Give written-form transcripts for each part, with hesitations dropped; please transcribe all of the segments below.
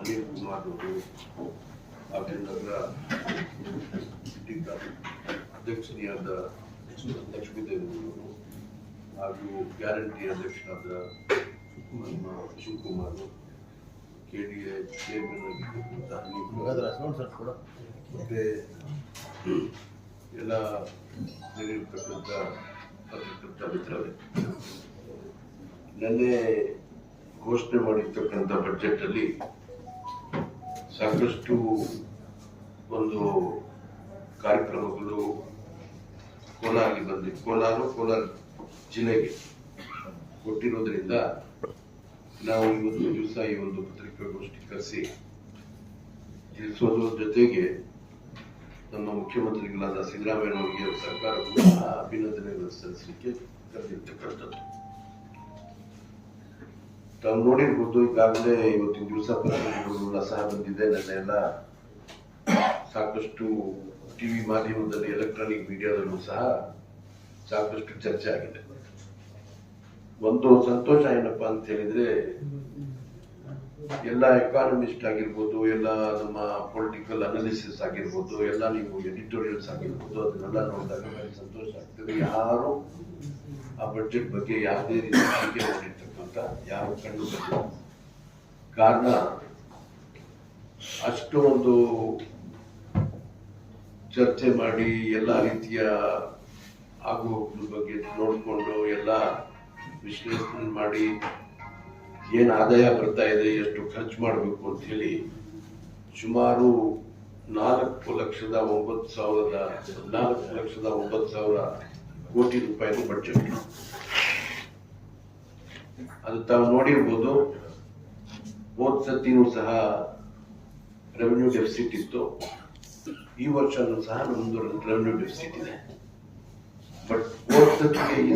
K Kumar ಅವರು ಹಾಗೂ ನಗರ ಅಧ್ಯಕ್ಷತೆಯಾದ ಲಕ್ಷ್ಮೀದೇವರು ಹಾಗೂ ಗ್ಯಾರಂಟಿ ಅಧ್ಯಕ್ಷರಾದ ಶಿವಕುಮಾರ್, KDA ಚೇರ್ಮನ್ ಆಗಿರ್ತಕ್ಕಂಥ ಮತ್ತೆ ಎಲ್ಲ ಸೇರಿರ್ತಕ್ಕಂಥ ಪತ್ರಕರ್ತ ಮಿತ್ರರೇ, ನಿನ್ನೆ ಘೋಷಣೆ ಮಾಡಿರ್ತಕ್ಕಂಥ ಬಜೆಟ್ ಅಲ್ಲಿ ಸಾಕಷ್ಟು ಒಂದು ಕಾರ್ಯಕ್ರಮಗಳು ಕೋಲಾರ ಜಿಲ್ಲೆಗೆ ಕೊಟ್ಟಿರೋದ್ರಿಂದ ನಾವು ಇವತ್ತು ದಿವಸ ಈ ಒಂದು ಪತ್ರಿಕಾಗೋಷ್ಠಿ ಕರೆಸಿ ತಿಳಿಸೋದ್ರ ಜೊತೆಗೆ ನಮ್ಮ ಮುಖ್ಯಮಂತ್ರಿಗಳಾದ ಸಿದ್ದರಾಮಯ್ಯ ಸರ್ಕಾರಕ್ಕೂ ಅಭಿನಂದನೆಗಳನ್ನು ಸಲ್ಲಿಸಲಿಕ್ಕೆ ಕರೆದಿರ್ತಕ್ಕಂಥದ್ದು. ತಾವು ನೋಡಿರ್ಬೋದು, ಈಗಾಗಲೇ ಇವತ್ತಿನ ದಿವಸ ಪತ್ರಿಕೆಗಳು ಸಹ ಬಂದಿದೆ. ನನ್ನೆಲ್ಲ ಸಾಕಷ್ಟು ಟಿವಿ ಮಾಧ್ಯಮದಲ್ಲಿ, ಎಲೆಕ್ಟ್ರಾನಿಕ್ ಮೀಡಿಯಾದಲ್ಲೂ ಸಹ ಸಾಕಷ್ಟು ಚರ್ಚೆ ಆಗಿದೆ. ಒಂದು ಸಂತೋಷ ಏನಪ್ಪಾ ಅಂತ ಹೇಳಿದ್ರೆ, ಎಲ್ಲ ಎಕಾನಮಿಸ್ಟ್ ಆಗಿರ್ಬೋದು, ಎಲ್ಲ ನಮ್ಮ ಪೊಲಿಟಿಕಲ್ ಅನಾಲಿಸಿಸ್ ಆಗಿರ್ಬೋದು, ಎಲ್ಲ ನೀವು ಎಡಿಟೋರಿಯಲ್ಸ್ ಆಗಿರ್ಬೋದು, ಅದನ್ನೆಲ್ಲ ನೋಡಿದಾಗ ನನಗೆ ಸಂತೋಷ ಆಗ್ತದೆ. ಯಾರು ಆ ಬಜೆಟ್ ಬಗ್ಗೆ ಯಾವುದೇ ರೀತಿ ಟೀಕೆ ಮಾಡಿರ್ತಕ್ಕಂಥ ಯಾರು ಕಂಡು ಬಂದಿಲ್ಲ. ಕಾರಣ ಅಷ್ಟು ಒಂದು ಚರ್ಚೆ ಮಾಡಿ ಎಲ್ಲ ರೀತಿಯ ಆಗುಹೋಗುಗಳ ಬಗ್ಗೆ ನೋಡಿಕೊಂಡು ಎಲ್ಲ ವಿಶ್ಲೇಷಣೆ ಮಾಡಿ ಏನು ಆದಾಯ ಬರ್ತಾ ಇದೆ, ಎಷ್ಟು ಖರ್ಚು ಮಾಡಬೇಕು ಅಂತ ಹೇಳಿ ಸುಮಾರು 4,09,000 ಕೋಟಿ ರೂಪಾಯಿ ಬಜೆಟ್. ಅದು ತಾವು ನೋಡಿರ್ಬೋದು. ಹೋದ ಸತಿನೂ ಸಹ ರೆವೆನ್ಯೂ ಡೆಫಿಸಿಟ್ ಇತ್ತು, ಈ ವರ್ಷನೂ ಸಹ ನಮ್ದು ರೆವೆನ್ಯೂ ಡೆಫಿಸಿಟ್ ಇದೆ. ಬಟ್ ಹೋದ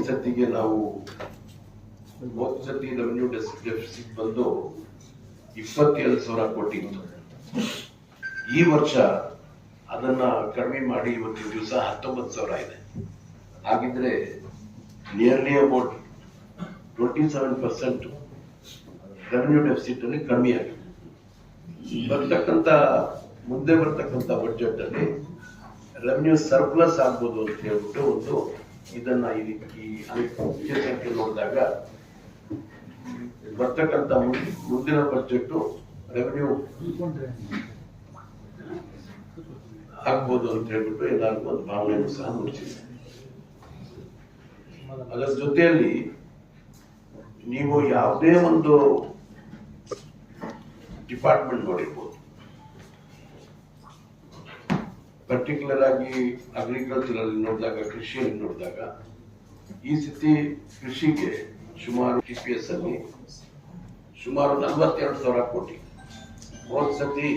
ಸತಿಗೆ ನಾವು ಹೋದ ಸತಿ ರೆವೆನ್ಯೂ ಡೆಫಿಸಿಟ್ ಬಂದು 27,000 ಕೋಟಿ ಇತ್ತು. ಈ ವರ್ಷ ಅದನ್ನ ಕಡಿಮೆ ಮಾಡಿ ಇವತ್ತಿನ ದಿವಸ 19,000 ಇದೆ. ಹಾಗಿದ್ರೆ ನಿಯರ್ಲಿ ಅಬೌಟ್ 27% ರೆವೆನ್ಯೂ ಡೆಫಿಸಿಟ್ ಅಲ್ಲಿ ಕಡಿಮೆ ಆಗಿದೆ. ಮುಂದೆ ಬರ್ತಕ್ಕಂಥ ಬಜೆಟ್ ಅಲ್ಲಿ ರೆವೆನ್ಯೂ ಸರ್ಪ್ಲಸ್ ಆಗ್ಬೋದು ಅಂತ ಹೇಳ್ಬಿಟ್ಟು ಒಂದು ಇದನ್ನ ಈ ಸಂಖ್ಯೆ ನೋಡಿದಾಗ ಬರ್ತಕ್ಕಂಥ ಮುಂದಿನ ಬಜೆಟ್ ರೆವೆನ್ಯೂ ಆಗ್ಬೋದು ಅಂತ ಹೇಳ್ಬಿಟ್ಟು ಎಲ್ಲರಿಗೂ ಒಂದು ಭಾವನೆಯನ್ನು ಸಹ ಮೂಡಿಸಿದೆ. ಅದರ ಜೊತೆಯಲ್ಲಿ ನೀವು ಯಾವುದೇ ಒಂದು ಡಿಪಾರ್ಟ್ಮೆಂಟ್ ನೋಡಿರ್ಬೋದು, ಪರ್ಟಿಕ್ಯುಲರ್ ಆಗಿ ಅಗ್ರಿಕಲ್ಚರ್ ಅಲ್ಲಿ ನೋಡಿದಾಗ, ಕೃಷಿಯಲ್ಲಿ ನೋಡಿದಾಗ, ಈ ಸತಿ ಕೃಷಿಗೆ ಸುಮಾರು TPS ಅಲ್ಲಿ ಸುಮಾರು 42,000 ಕೋಟಿ. ಹೋದ ಸತಿ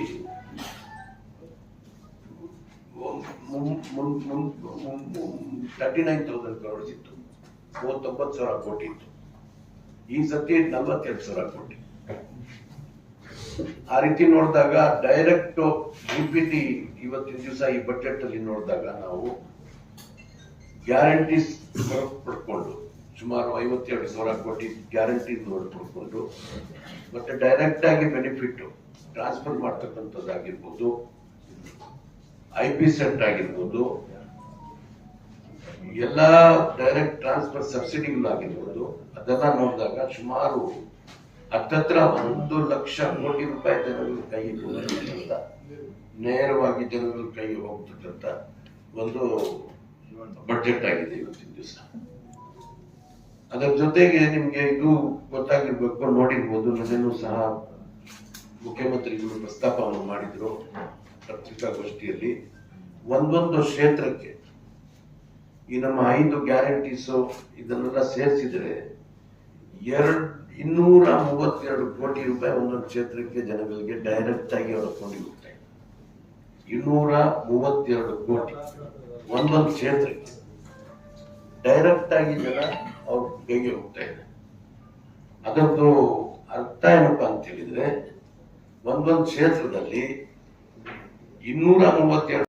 39,000 crores ಇತ್ತು, 9,000 ಕೋಟಿ ಇತ್ತು. ಈ ಸತಿ 42,000 ಕೋಟಿ. ಆ ರೀತಿ ನೋಡಿದಾಗ ಡೈರೆಕ್ಟ್ DPT ಇವತ್ತಿನ ದಿವಸ ಈ ಬಜೆಟ್ ಅಲ್ಲಿ ನೋಡಿದಾಗ ನಾವು ಗ್ಯಾರಂಟೀಸ್ ಪಡ್ಕೊಂಡು ಸುಮಾರು 52,000 ಕೋಟಿ ಗ್ಯಾರಂಟಿ ಪಡ್ಕೊಂಡು, ಮತ್ತೆ ಡೈರೆಕ್ಟ್ ಆಗಿ ಬೆನಿಫಿಟ್ ಟ್ರಾನ್ಸ್ಫರ್ ಮಾಡ್ತಕ್ಕಂಥದ್ದಾಗಿರ್ಬೋದು, IP ಸೆಟ್ ಆಗಿರ್ಬೋದು, ಎಲ್ಲ ಡೈರೆಕ್ಟ್ ಟ್ರಾನ್ಸ್ಫರ್ ಸಬ್ಸಿಡಿಗಳಾಗಿರ್ಬೋದು, ಅದೆಲ್ಲ ನೋಡಿದಾಗ ಸುಮಾರು ಹತ್ತತ್ರ 1,00,000 ಕೋಟಿ ರೂಪಾಯಿ ಜನಗಳ ಕೈಗೆ ಹೋಗ್ತಕ್ಕಂಥ, ನೇರವಾಗಿ ಜನಗಳ ಕೈಗೆ ಹೋಗ್ತಕ್ಕಂಥ ಒಂದು ಬಜೆಟ್ ಆಗಿದೆ ಇವತ್ತಿನ ದಿವಸ. ಅದರ ಜೊತೆಗೆ ನಿಮ್ಗೆ ಇದು ಗೊತ್ತಾಗಿರ್ಬೇಕು, ನೋಡಿರ್ಬೋದು, ನನ್ನನ್ನು ಸಹ ಮುಖ್ಯಮಂತ್ರಿಗಳು ಪ್ರಸ್ತಾಪವನ್ನು ಮಾಡಿದ್ರು ಪತ್ರಿಕಾಗೋಷ್ಠಿಯಲ್ಲಿ. ಒಂದೊಂದು ಕ್ಷೇತ್ರಕ್ಕೆ ಈ ನಮ್ಮ 5 ಗ್ಯಾರಂಟೀಸು ಇದನ್ನೆಲ್ಲ ಸೇರಿಸಿದ್ರೆ 232 ಕೋಟಿ ರೂಪಾಯಿ ಒಂದೊಂದು ಕ್ಷೇತ್ರಕ್ಕೆ ಜನಗಳಿಗೆ ಡೈರೆಕ್ಟ್ ಆಗಿ ಅವರ ಕೊಂಡು ಹೋಗ್ತಾ ಇದೆ. 232 ಕೋಟಿ ಒಂದೊಂದು ಕ್ಷೇತ್ರಕ್ಕೆ ಡೈರೆಕ್ಟ್ ಆಗಿ ಜನ ಅವ್ರ ಕೈಗೆ ಹೋಗ್ತಾ ಇದೆ. ಅದರದ್ದು ಅರ್ಥ ಏನಪ್ಪಾ ಅಂತ ಹೇಳಿದ್ರೆ, ಒಂದೊಂದು ಕ್ಷೇತ್ರದಲ್ಲಿ 232